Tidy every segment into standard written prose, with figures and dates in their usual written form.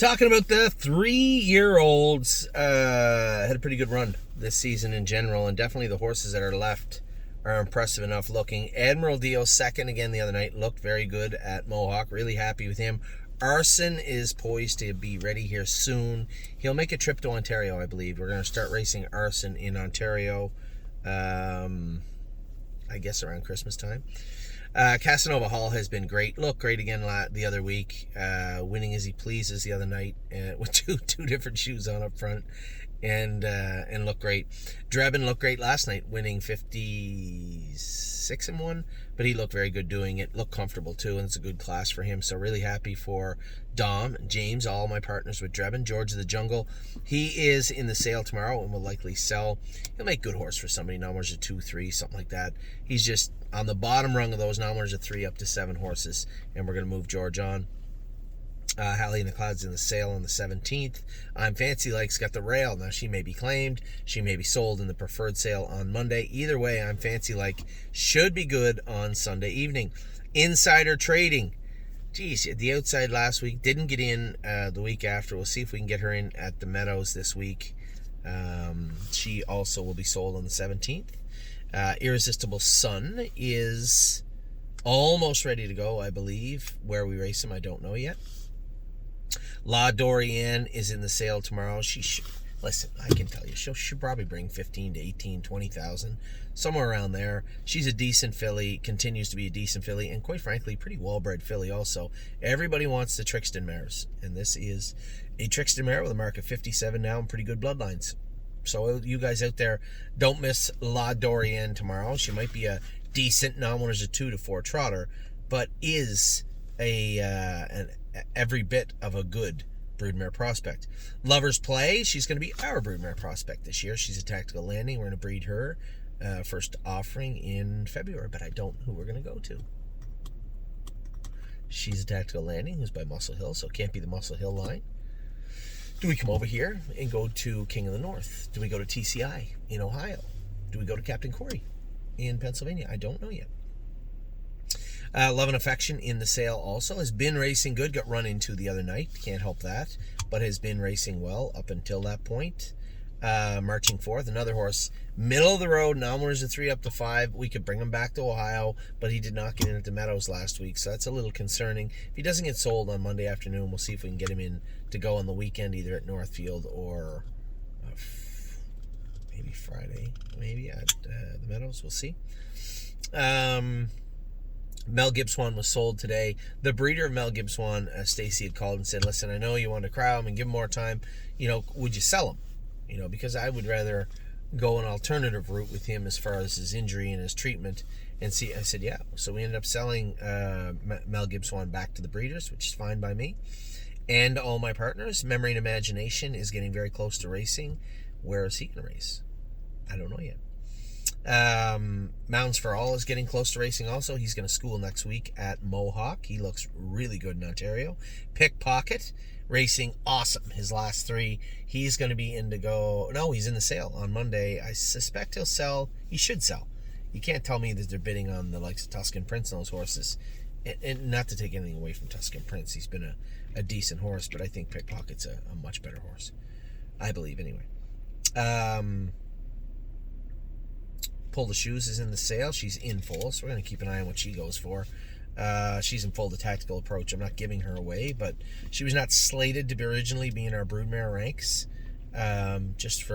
Talking about the 3-year-olds, had a pretty good run this season in general, and definitely the horses that are left are impressive enough looking. Admiral Dio second again the other night, looked very good at Mohawk. Really happy with him. Arson is poised to be ready here soon. He'll make a trip to Ontario, I believe. We're going to start racing Arson in Ontario, I guess around Christmas time. Casanova Hall has been great. Looked great again the other week, winning as he pleases the other night with two different shoes on up front, and looked great. Drebin looked great last night, winning 56-1, but he looked very good doing it. Looked comfortable too, and it's a good class for him. So really happy for Dom, James, all my partners with Drebin. George of the Jungle, he is in the sale tomorrow and will likely sell. He'll make good horse for somebody. Numbers of 2, 3, something like that. He's just on the bottom rung of those numbers of 3 up to 7 horses, and we're going to move George on. Hallie in the Clouds in the sale on the 17th. I'm Fancy Like's got the rail. Now, she may be claimed. She may be sold in the preferred sale on Monday. Either way, I'm Fancy Like should be good on Sunday evening. Insider trading. Geez, at the outside last week. Didn't get in the week after. We'll see if we can get her in at the Meadows this week. She also will be sold on the 17th. Irresistible Sun is almost ready to go, I believe. Where we race him, I don't know yet. La Dorienne is in the sale tomorrow. Listen, I can tell you, she'll probably bring 15 to 18, 20,000, somewhere around there. She's a decent filly, continues to be a decent filly, and quite frankly, pretty well-bred filly also. Everybody wants the Trixton mares, and this is a Trixton mare with a mark of 57 now and pretty good bloodlines. So you guys out there, don't miss La Dorienne tomorrow. She might be a decent non-winners of 2 to 4 trotter, but is every bit of a good broodmare prospect. Lover's Play, she's going to be our broodmare prospect this year. She's a tactical landing. We're going to breed her first offering in February, but I don't know who we're going to go to. She's a tactical landing, who's by Muscle Hill, so it can't be the Muscle Hill line. Do we come over here and go to King of the North? Do we go to TCI in Ohio? Do we go to Captain Corey in Pennsylvania? I don't know yet. Love and Affection in the sale also. Has been racing good. Got run into the other night. Can't help that. But has been racing well up until that point. Marching Forth, another horse. Middle of the road. Non-winners of 3 up to 5. We could bring him back to Ohio, but he did not get in at the Meadows last week. So that's a little concerning. If he doesn't get sold on Monday afternoon, we'll see if we can get him in to go on the weekend, either at Northfield or maybe Friday, maybe at the Meadows. We'll see. Mel Gibson was sold today. The breeder of Mel Gibson, Stacy, had called and said, listen, I know you want to crowd him and give him more time. Would you sell him? Because I would rather go an alternative route with him as far as his injury and his treatment and see. I said, yeah. So we ended up selling Mel Gibson back to the breeders, which is fine by me. And all my partners. Memory and Imagination is getting very close to racing. Where is he going to race? I don't know yet. Mountains for All is getting close to racing also. He's going to school next week at Mohawk. He looks really good in Ontario. Pickpocket racing awesome. His last 3. He's going to be in to go. No, he's in the sale on Monday. I suspect he'll sell. He should sell. You can't tell me that they're bidding on the likes of Tuscan Prince and those horses. And not to take anything away from Tuscan Prince. He's been a decent horse, but I think Pickpocket's a much better horse. I believe anyway. Pull the Shoes is in the sale. She's in full, so we're going to keep an eye on what she goes for. She's in full the tactical approach. I'm not giving her away, but she was not slated to be originally be in our broodmare ranks, just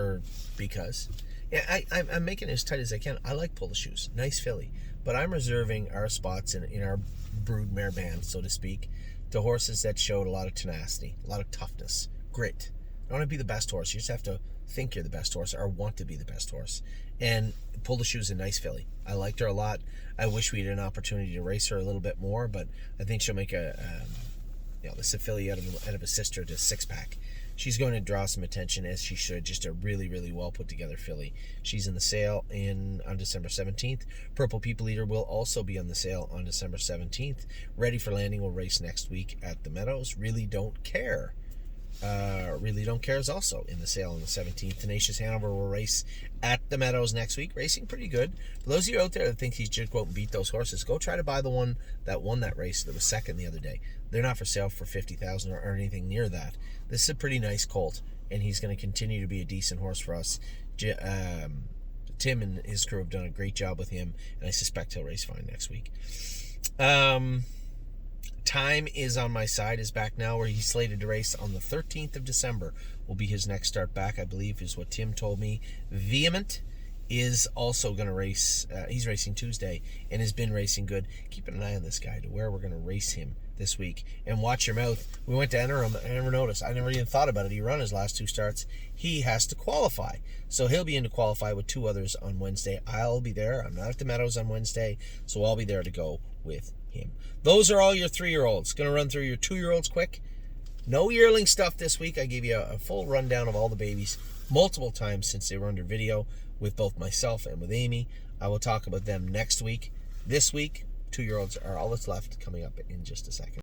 because. Yeah, I'm making it as tight as I can. I like Pull the Shoes. Nice filly. But I'm reserving our spots in our broodmare band, so to speak, to horses that showed a lot of tenacity, a lot of toughness, grit. I don't want to be the best horse. You just have to think you're the best horse or want to be the best horse. And Pull the Shoes, a nice filly. I liked her a lot. I wish we had an opportunity to race her a little bit more, but I think she'll make this filly out of a sister to 6-pack. She's going to draw some attention, as she should. Just a really, really well put together filly. She's in the sale on December 17th. Purple People Eater will also be on the sale on December 17th. Ready for Landing will race next week at the Meadows. Really Don't Care Really Don't Care is also in the sale on the 17th. Tenacious Hanover will race at the Meadows next week, racing pretty good. For those of you out there that think he should go out and beat those horses, go try to buy the one that won that race that was second the other day. They're not for sale for $50,000 or anything near that. This is a pretty nice colt, and he's going to continue to be a decent horse for us. Tim and his crew have done a great job with him, and I suspect he'll race fine next week. Time Is on My Side is back now, where he's slated to race on the 13th of December. Will be his next start back, I believe, is what Tim told me. Vehement is also going to race. He's racing Tuesday and has been racing good. Keep an eye on this guy to where we're going to race him this week. And watch your mouth. We went to enter him. I never noticed. I never even thought about it. He run his last 2 starts. He has to qualify. So he'll be in to qualify with 2 others on Wednesday. I'll be there. I'm not at the Meadows on Wednesday, so I'll be there to go with him. Those are all your 3-year-olds. Going to run through your 2-year-olds quick. No yearling stuff this week. I gave you a full rundown of all the babies multiple times since they were under video with both myself and with Amy. I will talk about them next week. This week, 2-year-olds are all that's left, coming up in just a second.